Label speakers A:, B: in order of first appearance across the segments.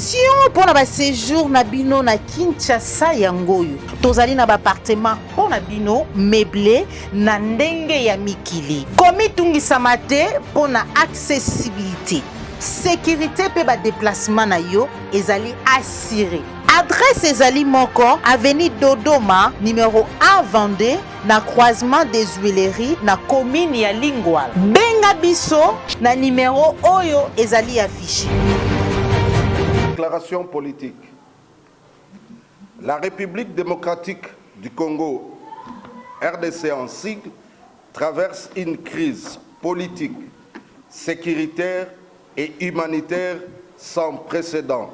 A: condition pour na séjour na bino na Kinshasa yangoyo. Tozali na appartement pour na bino meublé na ndenge ya mikili. Komi tungisa te pour na accessibilité. Sécurité pe ba déplacement na yo ezali assuré. Adresse ezali moko avenue Dodoma numéro 1 Vendée na croisement des Huileries na commune ya Lingwala. Benga biso na numéro oyo ezali affiché.
B: Déclaration politique. La République démocratique du Congo, RDC en sigle, traverse une crise politique, sécuritaire et humanitaire sans précédent,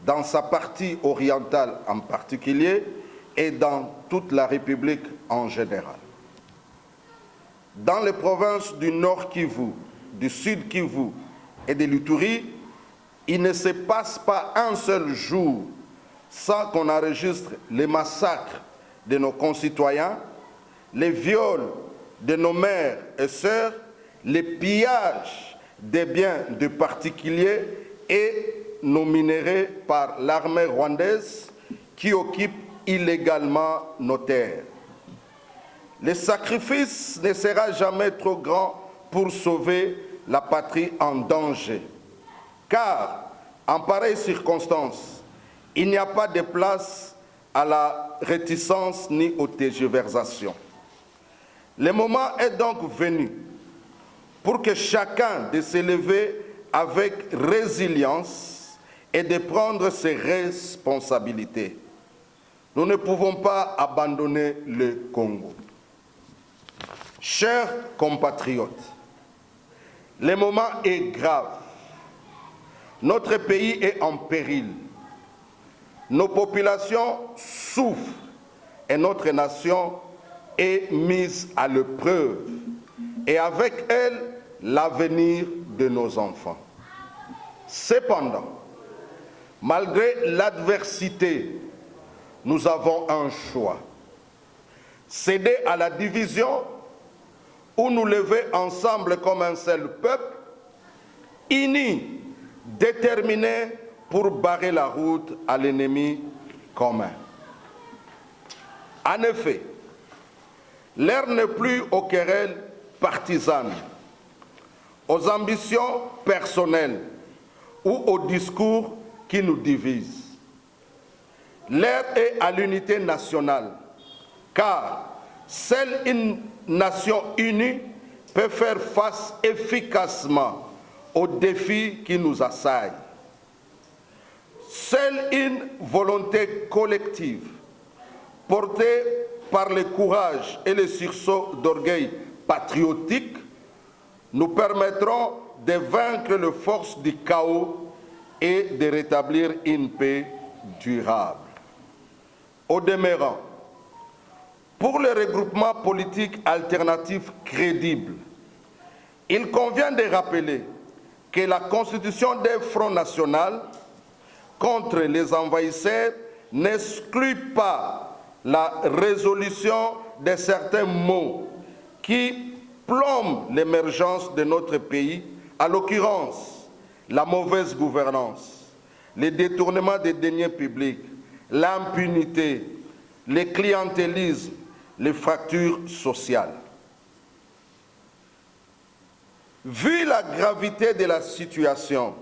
B: dans sa partie orientale en particulier et dans toute la République en général. Dans les provinces du Nord Kivu, du Sud Kivu et de l'Ituri, il ne se passe pas un seul jour sans qu'on enregistre les massacres de nos concitoyens, les viols de nos mères et sœurs, les pillages des biens de particuliers et nos minéraux par l'armée rwandaise qui occupe illégalement nos terres. Le sacrifice ne sera jamais trop grand pour sauver la patrie en danger, car en pareille circonstance, il n'y a pas de place à la réticence ni aux tergiversations. Le moment est donc venu pour que chacun de s'élever avec résilience et de prendre ses responsabilités. Nous ne pouvons pas abandonner le Congo. Chers compatriotes, le moment est grave. Notre pays est en péril. Nos populations souffrent et notre nation est mise à l'épreuve. Et avec elle, l'avenir de nos enfants. Cependant, malgré l'adversité, nous avons un choix. Céder à la division ou nous lever ensemble comme un seul peuple, unis, déterminés pour barrer la route à l'ennemi commun. En effet, l'heure n'est plus aux querelles partisanes, aux ambitions personnelles ou aux discours qui nous divisent. L'heure est à l'unité nationale, car seule une nation unie peut faire face efficacement aux défis qui nous assaillent. Seule une volonté collective, portée par le courage et le sursaut d'orgueil patriotique, nous permettront de vaincre les forces du chaos et de rétablir une paix durable. Au demeurant, pour le regroupement politique alternatif crédible, il convient de rappeler que la constitution d'un front national contre les envahisseurs n'exclut pas la résolution de certains maux qui plombent l'émergence de notre pays, à l'occurrence la mauvaise gouvernance, le détournement des deniers publics, l'impunité, le clientélisme, les fractures sociales. Vu la gravité de la situation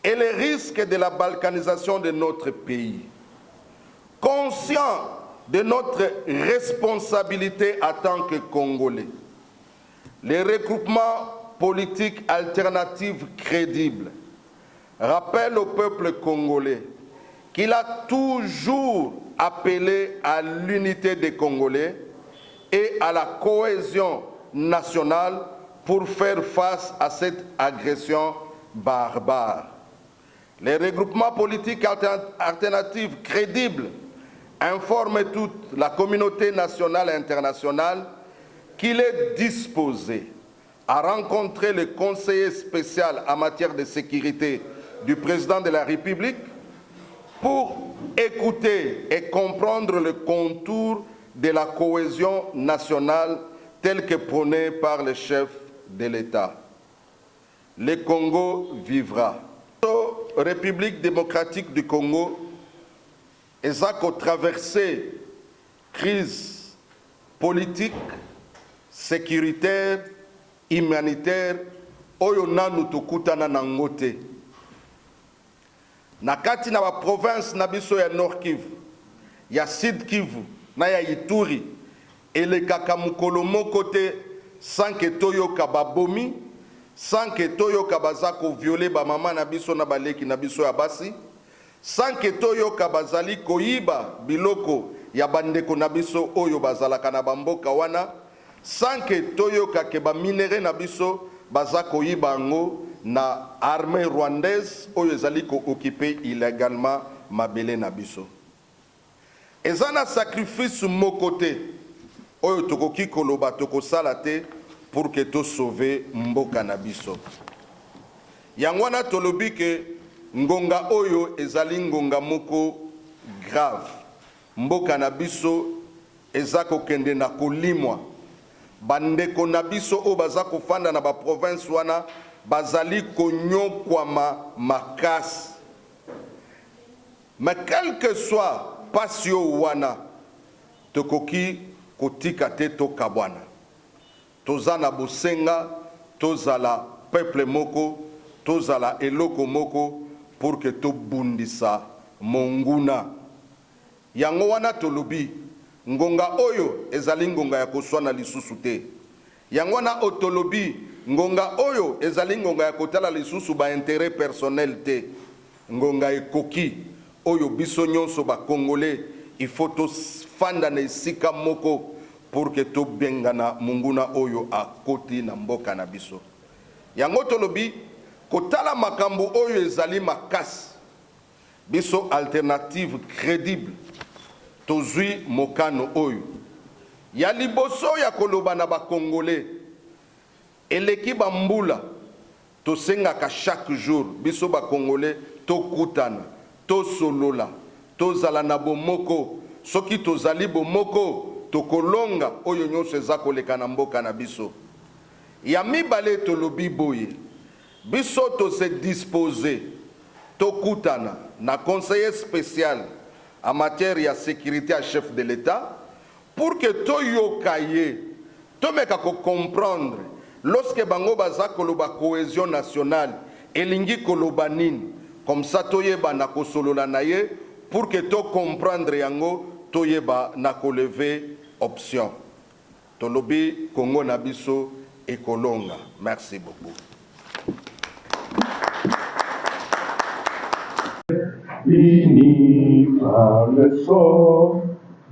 B: et les risques de la balkanisation de notre pays, conscient de notre responsabilité en tant que Congolais, les regroupements politiques alternatifs crédibles rappellent au peuple congolais qu'il a toujours appelé à l'unité des Congolais et à la cohésion nationale pour faire face à cette agression barbare. Les regroupements politiques alternatifs crédibles informent toute la communauté nationale et internationale qu'il est disposé à rencontrer le conseiller spécial en matière de sécurité du président de la République pour écouter et comprendre le contour de la cohésion nationale telle que prônée par le chef de l'État. Le Congo vivra. République démocratique du Congo, ezako traversé crise politique, sécuritaire, humanitaire, oyo nanu tokutana na ngote. Na kati na ba province na biso ya Nord Kivu, ya Sud Kivu, na ya Ituri, elekaka mukolo moko te sans que toyoka babomi, sans que toyoka bazako violer ba mama na biso na baleki na biso ya basi, sans que toyoka bazali koyiba biloko ya bandeko na biso oyo bazalaka na bamboka wana, sans que toyoka ke ba minere na biso bazako yiba ngo na armée rwandaise oyo ezali ko occuper illégalement mabele na biso. Ezana sacrifice moko te oyo tokoki koloba tokosala te pour que to sauver mboka na biso. Yangwana tolobi ke ngonga oyo ezali ngonga moko grave. Mboka na biso ezako kende na kolimwa. Bandeko na biso o bazako fanda na ba province wana bazali konyokwama makasi. Mais quel que soit pasio wana tokoki kotika te to kabwana. Tozana bosenga, tozala peuple moko, tozala eloko moko pour que to bundisa monguna. Yango wana tolobi ngonga oyo ezali ngonga ya koswana lisusu te. Yango wana otolobi ngonga oyo ezali ngonga ya kotala lisusu ba intérêt personnel te. Ngonga ekoki oyo biso nyonso ba congolais il faut to fanda na esika moko pour que to bengana munguna oyo akoti na mboka na biso. Yango tolobi kotala makambo oyo ezali makasi biso alternative crédible tozui mokano oyo ya liboso ya koloba na ba congolais eleki bambula tosengaka chaque jour biso ba congolais tokutana tosolola tozala na bomoko soki tozali bomoko tokolonga oyo nyonso eza koleka na mboka na biso. Ya mibale tolobi boye biso tose disposer tokutana na conseiller spécial en matière de sécurité à chef de l'État pour que toyoka ye tomeka ko comprendre lorsque bango baza koloba cohésion nationale elingi koloba nini comme ça toyeba na kosolola na ye pour que to comprendre yango toyeba na ko lever option. Tolobi Congo na biso ekolonga. Merci beaucoup.
C: Fini par le sort,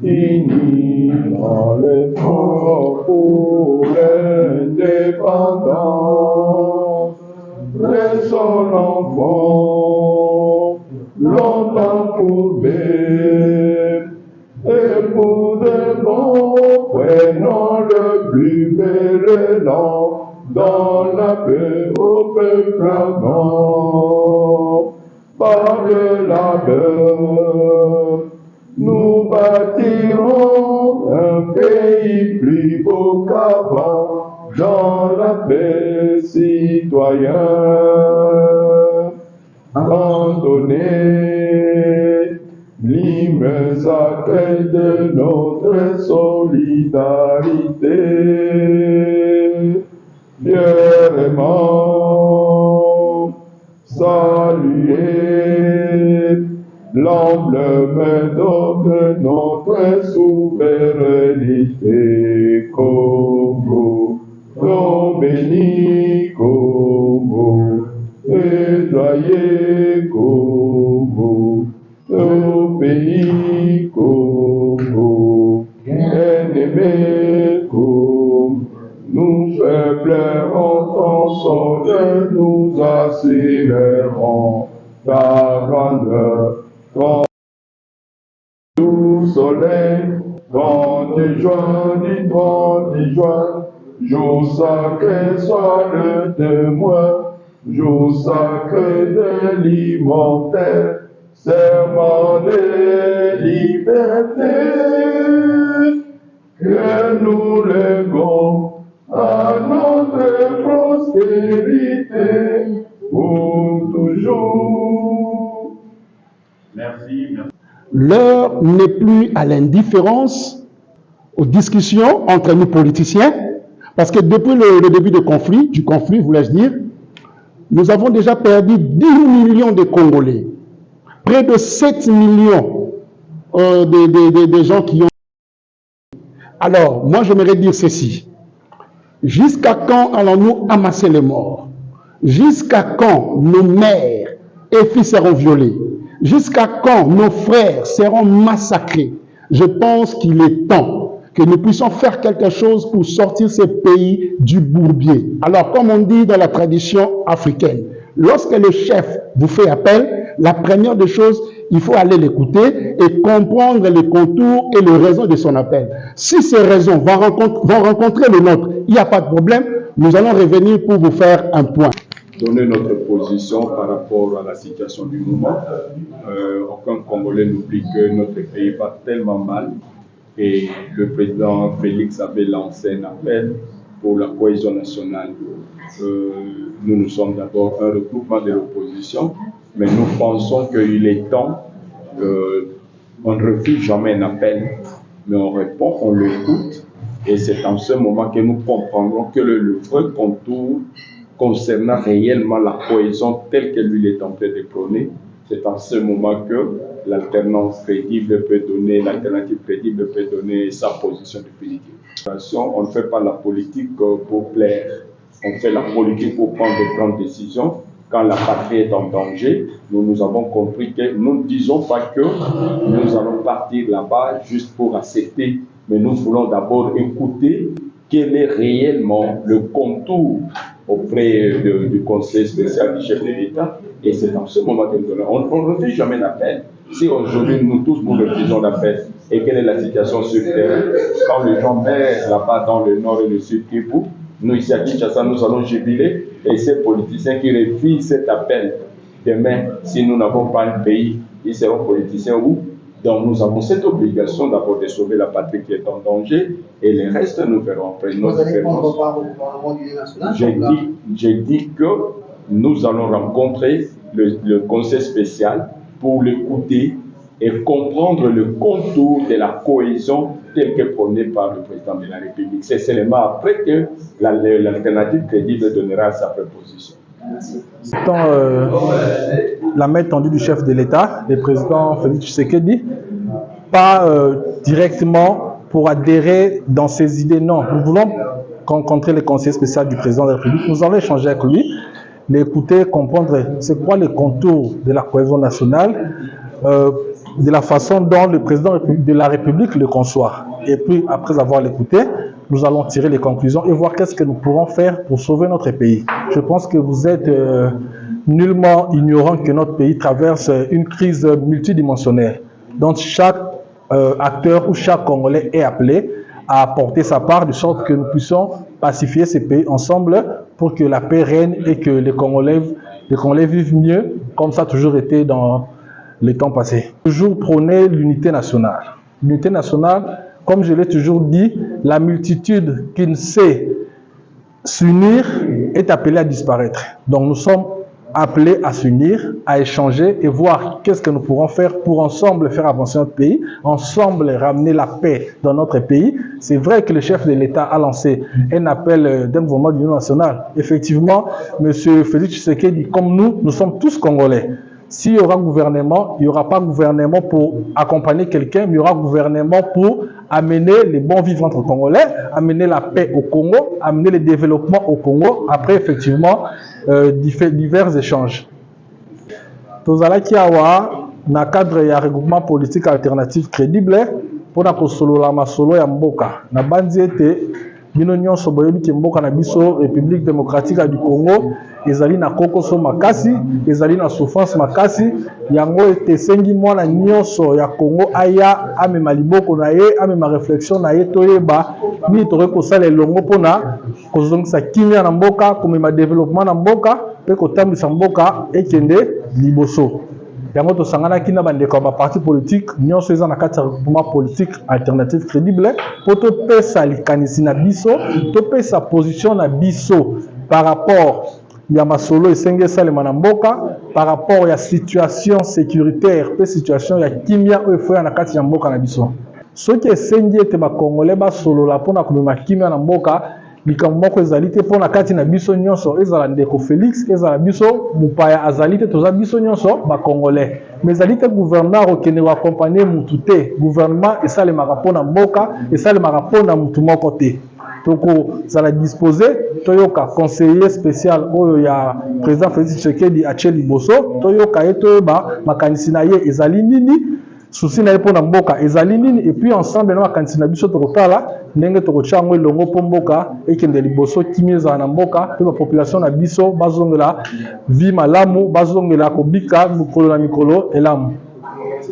C: fini dans le fort pour l'indépendance. Laissons l'enfant longtemps courbé, et pour de bon, prenons le plus bel élan dans la paix au peuple avant. Par le labeur, nous bâtirons un pays plus beau qu'avant, dans la paix citoyenne. Abandonner l'hymne sacré de notre solidarité, fièrement saluer l'emblème de notre souveraineté. Congo, ton béni Congo, et joyeux Congo, ton pays Congo, bien-aimé Congo, nous faiblèrons ton sonne, nous accélérons ta grandeur. Quand tout soleil, quand tu joins, jour sacré soit le témoin, jour sacré de l'immortel, serment de liberté, que nous lèvons à notre prospérité pour toujours.
D: L'heure n'est plus à l'indifférence, aux discussions entre nous politiciens, parce que depuis le début du conflit, voulais-je dire, nous avons déjà perdu 10 millions de Congolais, près de 7 millions de gens qui ont... Alors, moi j'aimerais dire ceci. Jusqu'à quand allons-nous amasser les morts? Jusqu'à quand nos mères et filles seront violées? Jusqu'à quand nos frères seront massacrés? Je pense qu'il est temps que nous puissions faire quelque chose pour sortir ces pays du bourbier. Alors, comme on dit dans la tradition africaine, lorsque le chef vous fait appel, la première des choses, il faut aller l'écouter et comprendre les contours et les raisons de son appel. Si ces raisons vont rencontrer le nôtre, il n'y a pas de problème, nous allons revenir pour vous faire un point.
C: Donner notre position par rapport à la situation du moment. Aucun Congolais n'oublie que notre pays va tellement mal et le président Félix avait lancé un appel pour la cohésion nationale. Nous sommes d'abord un regroupement de l'opposition, mais nous pensons qu'il est temps, on ne refuse jamais un appel, mais on répond, on l'écoute, et c'est en ce moment que nous comprendrons que le vrai contour concernant réellement la cohésion telle que lui est en train de prôner, c'est en ce moment que l'alternance crédible peut donner, l'alternative crédible peut donner sa position définitive. On ne fait pas la politique pour plaire, on fait la politique pour prendre de grandes décisions. Quand la patrie est en danger, nous avons compris que nous ne disons pas que nous allons partir là-bas juste pour accepter, mais nous voulons d'abord écouter quel est réellement le contour auprès du conseil spécial du chef de l'État. Et c'est dans ce moment que nous donnons. On ne refuse jamais l'appel. Si aujourd'hui nous tous nous refusons l'appel, et quelle est la situation sur le terrain, quand les gens meurent là-bas dans le nord et le sud Kivu, nous ici à Kinshasa, nous allons jubiler, et ces politiciens qui refusent cet appel, demain, si nous n'avons pas un pays, ils seront politiciens où? Donc nous avons cette obligation d'abord de sauver la patrie qui est en danger, et le reste nous verrons après. Vous allez prendre part au Parlement du national? J'ai dit que nous allons rencontrer le conseil spécial pour l'écouter et comprendre le contour de la cohésion telle que prônée par le président de la République. C'est seulement après que l'alternative crédible donnera sa proposition.
E: La main tendue du chef de l'État, le président Félix Tshisekedi, pas directement pour adhérer dans ses idées, non. Nous voulons rencontrer le conseiller spécial du président de la République, nous allons échanger avec lui, l'écouter, comprendre c'est quoi les contours de la cohésion nationale, de la façon dont le président de la République le conçoit. Et puis, après avoir l'écouté, nous allons tirer les conclusions et voir qu'est-ce que nous pourrons faire pour sauver notre pays. Je pense que vous êtes nullement ignorant que notre pays traverse une crise multidimensionnelle. Donc, chaque acteur ou chaque Congolais est appelé à apporter sa part de sorte que nous puissions pacifier ces pays ensemble pour que la paix règne et que les Congolais vivent mieux, comme ça a toujours été dans les temps passés. Toujours prôner l'unité nationale. L'unité nationale, comme je l'ai toujours dit, la multitude qui ne sait s'unir est appelée à disparaître. Donc nous sommes appelés à s'unir, à échanger et voir qu'est-ce que nous pourrons faire pour ensemble faire avancer notre pays, ensemble ramener la paix dans notre pays. C'est vrai que le chef de l'État a lancé un appel d'un mouvement d'union nationale. Effectivement, M. Félix Tshisekedi, comme nous sommes tous Congolais. S'il y aura gouvernement, il n'y aura pas gouvernement pour accompagner quelqu'un, mais il y aura gouvernement pour amener les bons vivres entre Congolais, amener la paix au Congo, amener le développement au Congo, après effectivement divers échanges. Tozalaki awa na cadre ya regroupement politique alternatif crédible pour na kosolola masolo ya mboka na bandi ete bino nyonso boyebi ke mboka na biso République démocratique du Congo ezali na kokoso makasi, ezali na souffrance makasi, yango ete sengi mwana nyonso ya Congo aya amema liboko na ye, amema réflexion na ye toyeba ni tore kosala elongo pona kozongisa kimia na mboka, komema développement na mboka, pe kotambisa mboka ekende liboso. Yango tosanganaki na bandeko ya parti politique nyonso eza na kati ya regroupement politique alternative crédible po topesa likanisi na biso, topesa position na biso par rapport ya masolo esenge esalema na mboka par rapport à la situation sécuritaire, la situation ya kimia oyo foya na kati ya mboka na biso. Ce qui est sengi ete ba Congolais ba solo la pona komema kimia na mboka likambo moko ezali te pona kati na biso nyonso ezala ndeko Félix ezala biso mupaya azali te toza biso nyonso ba Congolais. Mais ezali te gouvernement okende wa accompagner mutu te. Gouvernement esalemaka pona mboka esalemaka pona mutu moko te. Toko zala disposé toyoka conseiller spécial oyo ya président Félix Tshisekedi acheli boso toyoka etoyeba makanisi na ye ezali nini souci na ye pona mboka ezali nini et puis ensemble na makanisi na biso tokotala ndenge tokotia ngo elongo po mboka ekende liboso kimia ezala na mboka pe ba population na biso bazongela vie malamu bazongela kobika mikolo na mikolo elamu.